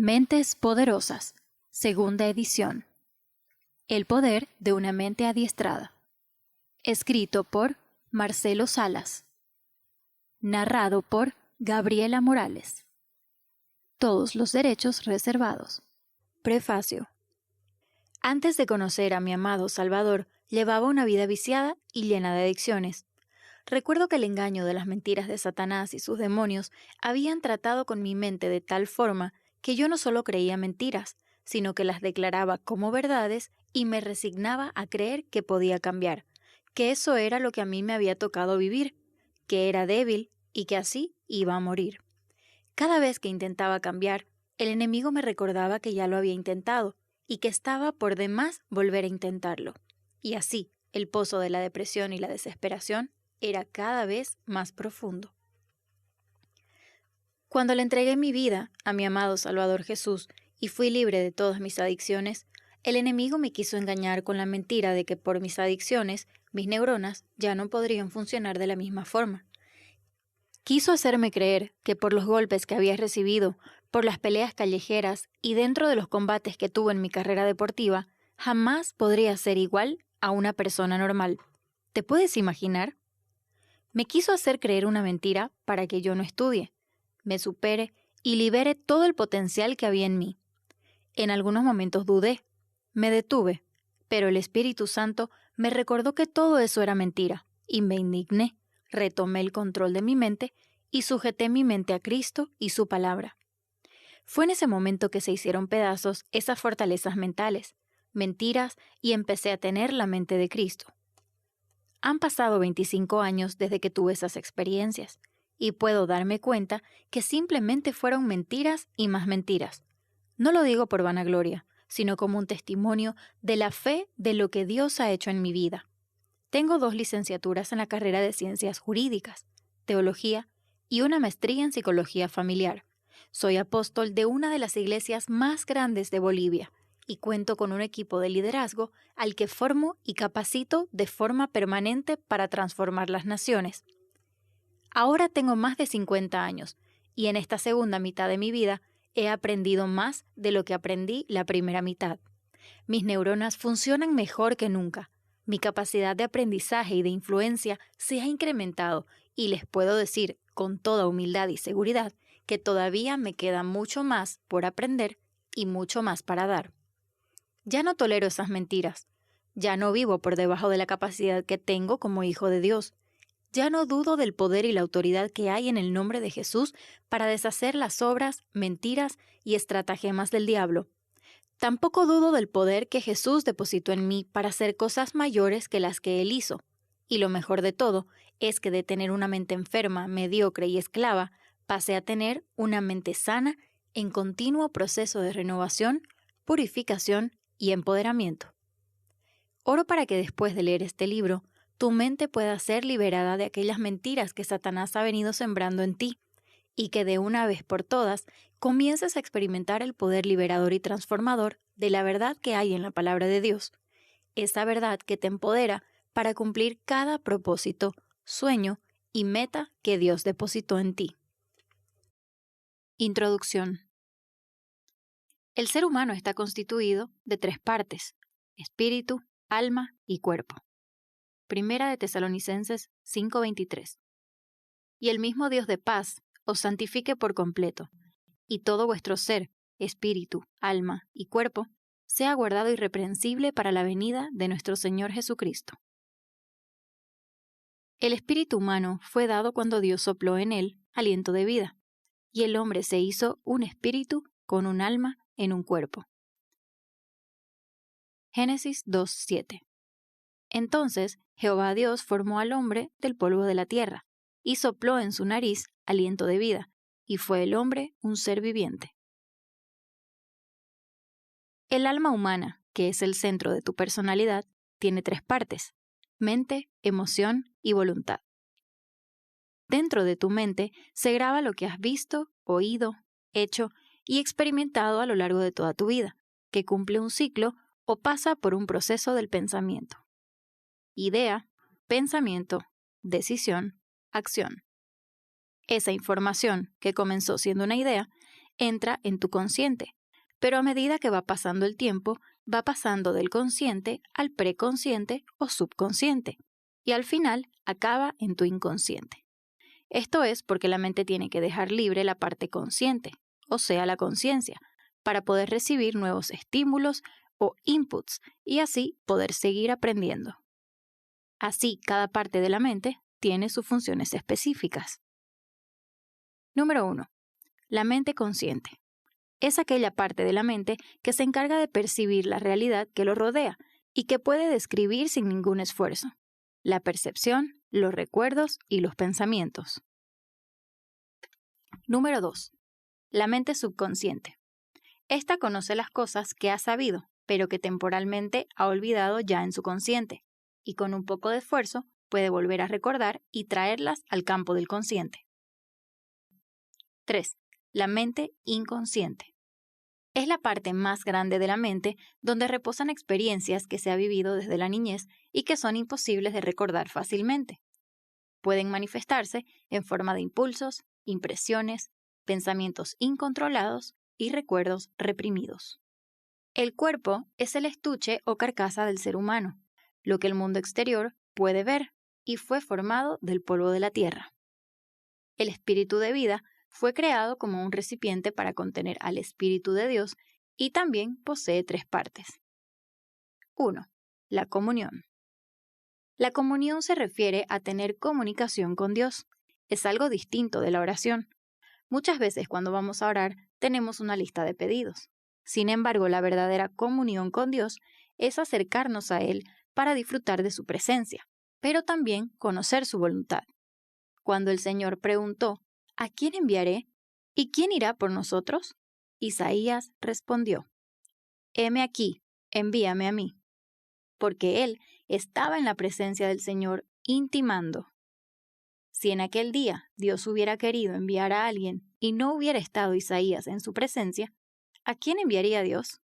Mentes Poderosas, segunda edición. El poder de una mente adiestrada. Escrito por Marcelo Salas. Narrado por Gabriela Morales. Todos los derechos reservados. Prefacio. Antes de conocer a mi amado Salvador, llevaba una vida viciada y llena de adicciones. Recuerdo que el engaño de las mentiras de Satanás y sus demonios habían tratado con mi mente de tal forma que yo no solo creía mentiras, sino que las declaraba como verdades y me resignaba a creer que podía cambiar, que eso era lo que a mí me había tocado vivir, que era débil y que así iba a morir. Cada vez que intentaba cambiar, el enemigo me recordaba que ya lo había intentado y que estaba por demás volver a intentarlo. Y así, el pozo de la depresión y la desesperación era cada vez más profundo. Cuando le entregué mi vida a mi amado Salvador Jesús y fui libre de todas mis adicciones, el enemigo me quiso engañar con la mentira de que por mis adicciones, mis neuronas ya no podrían funcionar de la misma forma. Quiso hacerme creer que por los golpes que había recibido, por las peleas callejeras y dentro de los combates que tuve en mi carrera deportiva, jamás podría ser igual a una persona normal. ¿Te puedes imaginar? Me quiso hacer creer una mentira para que yo no estudie, me supere y libere todo el potencial que había en mí. En algunos momentos dudé, me detuve, pero el Espíritu Santo me recordó que todo eso era mentira, y me indigné, retomé el control de mi mente y sujeté mi mente a Cristo y su palabra. Fue en ese momento que se hicieron pedazos esas fortalezas mentales, mentiras, y empecé a tener la mente de Cristo. Han pasado 25 años desde que tuve esas experiencias, y puedo darme cuenta que simplemente fueron mentiras y más mentiras. No lo digo por vanagloria, sino como un testimonio de la fe de lo que Dios ha hecho en mi vida. Tengo 2 licenciaturas en la carrera de Ciencias Jurídicas, Teología y una maestría en Psicología Familiar. Soy apóstol de una de las iglesias más grandes de Bolivia y cuento con un equipo de liderazgo al que formo y capacito de forma permanente para transformar las naciones. Ahora tengo más de 50 años y en esta segunda mitad de mi vida he aprendido más de lo que aprendí la primera mitad. Mis neuronas funcionan mejor que nunca. Mi capacidad de aprendizaje y de influencia se ha incrementado y les puedo decir con toda humildad y seguridad que todavía me queda mucho más por aprender y mucho más para dar. Ya no tolero esas mentiras. Ya no vivo por debajo de la capacidad que tengo como hijo de Dios. Ya no dudo del poder y la autoridad que hay en el nombre de Jesús para deshacer las obras, mentiras y estratagemas del diablo. Tampoco dudo del poder que Jesús depositó en mí para hacer cosas mayores que las que Él hizo. Y lo mejor de todo es que de tener una mente enferma, mediocre y esclava, pasé a tener una mente sana en continuo proceso de renovación, purificación y empoderamiento. Oro para que después de leer este libro, tu mente pueda ser liberada de aquellas mentiras que Satanás ha venido sembrando en ti, y que de una vez por todas comiences a experimentar el poder liberador y transformador de la verdad que hay en la palabra de Dios, esa verdad que te empodera para cumplir cada propósito, sueño y meta que Dios depositó en ti. Introducción. El ser humano está constituido de 3 partes: espíritu, alma y cuerpo. Primera de Tesalonicenses 5:23. Y el mismo Dios de paz os santifique por completo, y todo vuestro ser, espíritu, alma y cuerpo, sea guardado irreprensible para la venida de nuestro Señor Jesucristo. El espíritu humano fue dado cuando Dios sopló en él aliento de vida, y el hombre se hizo un espíritu con un alma en un cuerpo. Génesis 2:7. Entonces Jehová Dios formó al hombre del polvo de la tierra, y sopló en su nariz aliento de vida, y fue el hombre un ser viviente. El alma humana, que es el centro de tu personalidad, tiene 3 partes: mente, emoción y voluntad. Dentro de tu mente se graba lo que has visto, oído, hecho y experimentado a lo largo de toda tu vida, que cumple un ciclo o pasa por un proceso del pensamiento. Idea, pensamiento, decisión, acción. Esa información, que comenzó siendo una idea, entra en tu consciente, pero a medida que va pasando el tiempo, va pasando del consciente al preconsciente o subconsciente, y al final acaba en tu inconsciente. Esto es porque la mente tiene que dejar libre la parte consciente, o sea, la conciencia, para poder recibir nuevos estímulos o inputs y así poder seguir aprendiendo. Así, cada parte de la mente tiene sus funciones específicas. Número 1. La mente consciente. Es aquella parte de la mente que se encarga de percibir la realidad que lo rodea y que puede describir sin ningún esfuerzo. La percepción, los recuerdos y los pensamientos. Número 2. La mente subconsciente. Esta conoce las cosas que ha sabido, pero que temporalmente ha olvidado ya en su consciente, y con un poco de esfuerzo puede volver a recordar y traerlas al campo del consciente. 3. La mente inconsciente. Es la parte más grande de la mente donde reposan experiencias que se ha vivido desde la niñez y que son imposibles de recordar fácilmente. Pueden manifestarse en forma de impulsos, impresiones, pensamientos incontrolados y recuerdos reprimidos. El cuerpo es el estuche o carcasa del ser humano, lo que el mundo exterior puede ver, y fue formado del polvo de la tierra. El espíritu de vida fue creado como un recipiente para contener al Espíritu de Dios y también posee 3 partes. 1. La comunión. La comunión se refiere a tener comunicación con Dios. Es algo distinto de la oración. Muchas veces cuando vamos a orar tenemos una lista de pedidos. Sin embargo, la verdadera comunión con Dios es acercarnos a Él para disfrutar de su presencia, pero también conocer su voluntad. Cuando el Señor preguntó, ¿a quién enviaré? ¿Y quién irá por nosotros? Isaías respondió, heme aquí, envíame a mí. Porque él estaba en la presencia del Señor intimando. Si en aquel día Dios hubiera querido enviar a alguien y no hubiera estado Isaías en su presencia, ¿a quién enviaría Dios?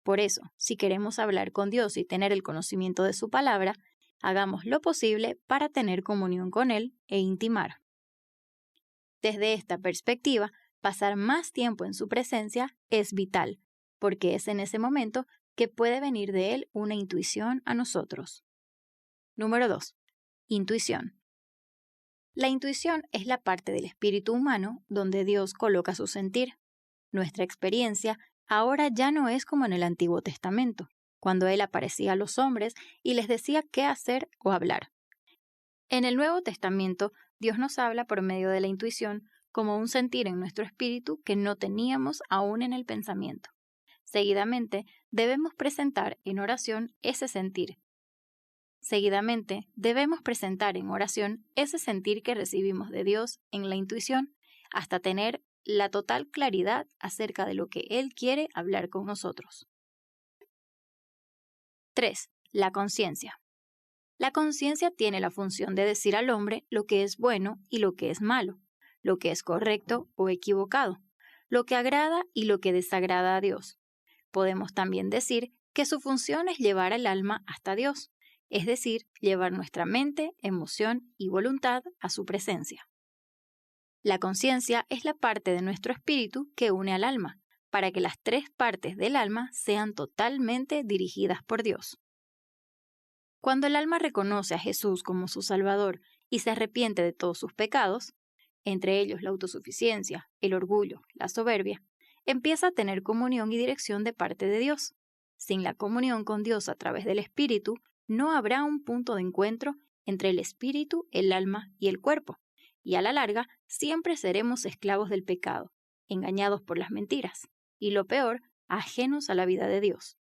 Por eso, si queremos hablar con Dios y tener el conocimiento de su palabra, hagamos lo posible para tener comunión con Él e intimar. Desde esta perspectiva, pasar más tiempo en su presencia es vital, porque es en ese momento que puede venir de Él una intuición a nosotros. Número 2. Intuición. La intuición es la parte del espíritu humano donde Dios coloca su sentir. Nuestra experiencia ahora ya no es como en el Antiguo Testamento, cuando Él aparecía a los hombres y les decía qué hacer o hablar. En el Nuevo Testamento, Dios nos habla por medio de la intuición como un sentir en nuestro espíritu que no teníamos aún en el pensamiento. Seguidamente, debemos presentar en oración ese sentir. Que recibimos de Dios en la intuición hasta tener la total claridad acerca de lo que Él quiere hablar con nosotros. 3. La conciencia. La conciencia tiene la función de decir al hombre lo que es bueno y lo que es malo, lo que es correcto o equivocado, lo que agrada y lo que desagrada a Dios. Podemos también decir que su función es llevar al alma hasta Dios, es decir, llevar nuestra mente, emoción y voluntad a su presencia. La conciencia es la parte de nuestro espíritu que une al alma, para que las 3 partes del alma sean totalmente dirigidas por Dios. Cuando el alma reconoce a Jesús como su Salvador y se arrepiente de todos sus pecados, entre ellos la autosuficiencia, el orgullo, la soberbia, empieza a tener comunión y dirección de parte de Dios. Sin la comunión con Dios a través del Espíritu, no habrá un punto de encuentro entre el Espíritu, el alma y el cuerpo, y a la larga siempre seremos esclavos del pecado, engañados por las mentiras, y lo peor, ajenos a la vida de Dios.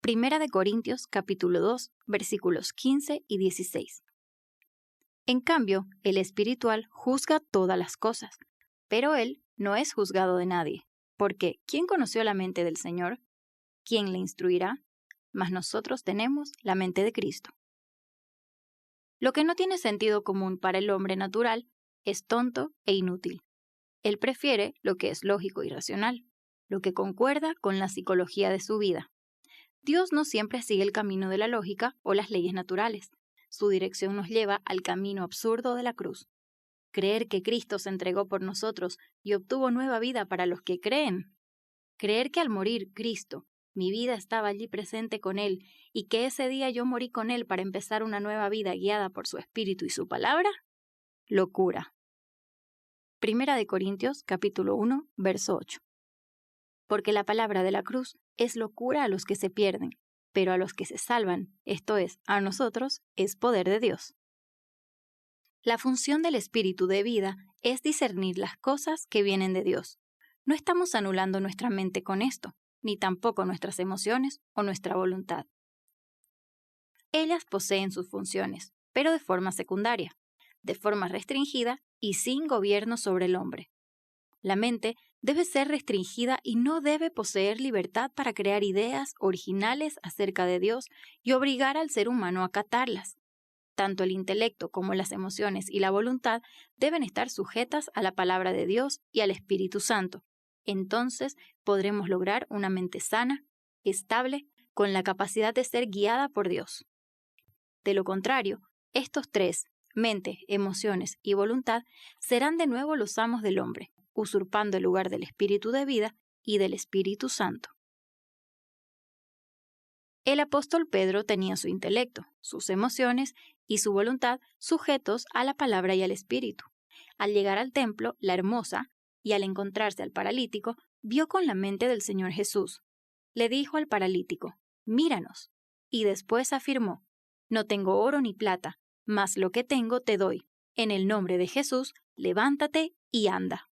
Primera de Corintios capítulo 2, versículos 15 y 16. En cambio, el espiritual juzga todas las cosas, pero él no es juzgado de nadie, porque ¿quién conoció la mente del Señor? ¿Quién le instruirá? Mas nosotros tenemos la mente de Cristo. Lo que no tiene sentido común para el hombre natural es tonto e inútil. Él prefiere lo que es lógico y racional, lo que concuerda con la psicología de su vida. Dios no siempre sigue el camino de la lógica o las leyes naturales. Su dirección nos lleva al camino absurdo de la cruz. creer que Cristo se entregó por nosotros y obtuvo nueva vida para los que creen, creer que al morir Cristo, mi vida estaba allí presente con Él y que ese día yo morí con Él para empezar una nueva vida guiada por su Espíritu y su palabra, locura. Primera de Corintios, capítulo 1, verso 8. Porque la palabra de la cruz es locura a los que se pierden, pero a los que se salvan, esto es, a nosotros, es poder de Dios. La función del Espíritu de vida es discernir las cosas que vienen de Dios. No estamos anulando nuestra mente con esto, ni tampoco nuestras emociones o nuestra voluntad. Ellas poseen sus funciones, pero de forma secundaria, de forma restringida y sin gobierno sobre el hombre. La mente debe ser restringida y no debe poseer libertad para crear ideas originales acerca de Dios y obligar al ser humano a acatarlas. Tanto el intelecto como las emociones y la voluntad deben estar sujetas a la palabra de Dios y al Espíritu Santo. Entonces podremos lograr una mente sana, estable, con la capacidad de ser guiada por Dios. De lo contrario, estos tres, mente, emociones y voluntad, serán de nuevo los amos del hombre, usurpando el lugar del Espíritu de vida y del Espíritu Santo. El apóstol Pedro tenía su intelecto, sus emociones y su voluntad sujetos a la palabra y al Espíritu. Al llegar al templo, la hermosa, y al encontrarse al paralítico, vio con la mente del Señor Jesús. Le dijo al paralítico, «Míranos», y después afirmó, «No tengo oro ni plata, mas lo que tengo te doy. En el nombre de Jesús, levántate y anda».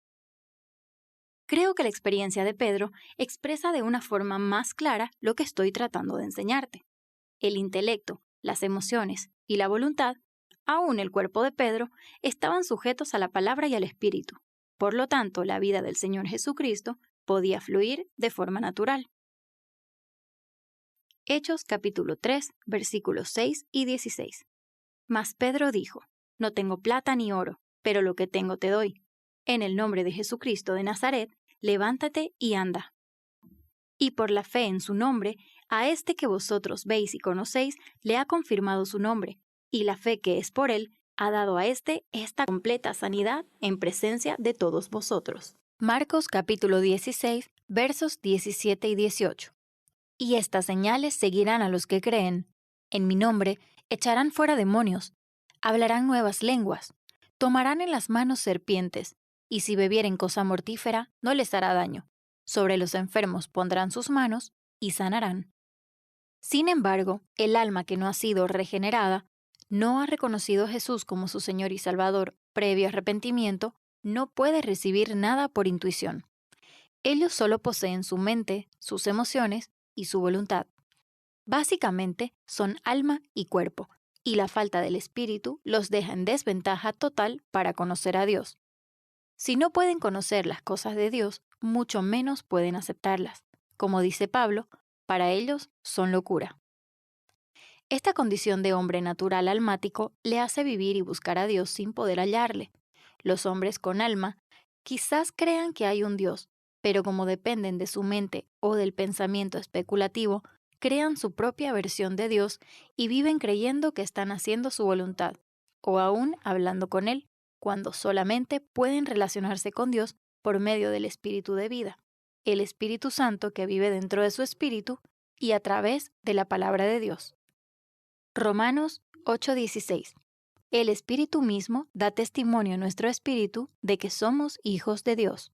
Creo que la experiencia de Pedro expresa de una forma más clara lo que estoy tratando de enseñarte. El intelecto, las emociones y la voluntad, aún el cuerpo de Pedro, estaban sujetos a la palabra y al Espíritu. Por lo tanto, la vida del Señor Jesucristo podía fluir de forma natural. Hechos capítulo 3, versículos 6 y 16. Mas Pedro dijo, «No tengo plata ni oro, pero lo que tengo te doy. En el nombre de Jesucristo de Nazaret, levántate y anda». Y por la fe en su nombre, a este que vosotros veis y conocéis, le ha confirmado su nombre, y la fe que es por él, ha dado a éste esta completa sanidad en presencia de todos vosotros. Marcos capítulo 16, versos 17 y 18. Y estas señales seguirán a los que creen. En mi nombre echarán fuera demonios, hablarán nuevas lenguas, tomarán en las manos serpientes, y si bebieren cosa mortífera, no les hará daño. Sobre los enfermos pondrán sus manos y sanarán. Sin embargo, el alma que no ha sido regenerada, no ha reconocido a Jesús como su Señor y Salvador previo arrepentimiento, no puede recibir nada por intuición. Ellos solo poseen su mente, sus emociones y su voluntad. Básicamente son alma y cuerpo, y la falta del espíritu los deja en desventaja total para conocer a Dios. Si no pueden conocer las cosas de Dios, mucho menos pueden aceptarlas. Como dice Pablo, para ellos son locura. Esta condición de hombre natural almático le hace vivir y buscar a Dios sin poder hallarle. Los hombres con alma quizás crean que hay un Dios, pero como dependen de su mente o del pensamiento especulativo, crean su propia versión de Dios y viven creyendo que están haciendo su voluntad, o aún hablando con Él, cuando solamente pueden relacionarse con Dios por medio del Espíritu de vida, el Espíritu Santo que vive dentro de su espíritu y a través de la palabra de Dios. Romanos 8:16. El Espíritu mismo da testimonio a nuestro espíritu de que somos hijos de Dios.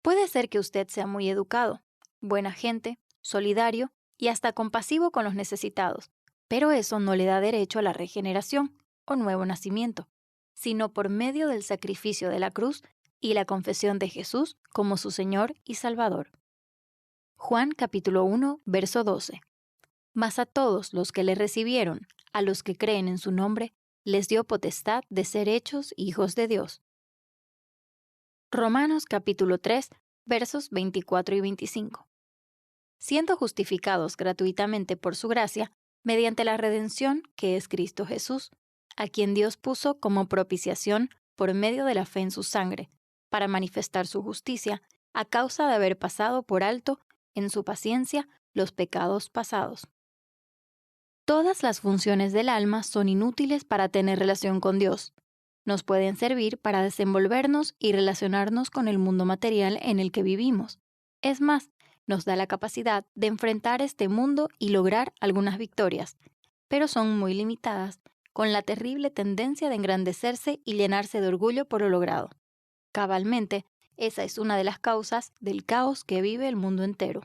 Puede ser que usted sea muy educado, buena gente, solidario y hasta compasivo con los necesitados, pero eso no le da derecho a la regeneración o nuevo nacimiento, sino por medio del sacrificio de la cruz y la confesión de Jesús como su Señor y Salvador. Juan capítulo 1, verso 12. Mas a todos los que le recibieron, a los que creen en su nombre, les dio potestad de ser hechos hijos de Dios. Romanos capítulo 3, versos 24 y 25. Siendo justificados gratuitamente por su gracia, mediante la redención que es Cristo Jesús, a quien Dios puso como propiciación por medio de la fe en su sangre, para manifestar su justicia, a causa de haber pasado por alto, en su paciencia, los pecados pasados. Todas las funciones del alma son inútiles para tener relación con Dios. Nos pueden servir para desenvolvernos y relacionarnos con el mundo material en el que vivimos. Es más, nos da la capacidad de enfrentar este mundo y lograr algunas victorias, pero son muy limitadas, con la terrible tendencia de engrandecerse y llenarse de orgullo por lo logrado. Cabalmente, esa es una de las causas del caos que vive el mundo entero.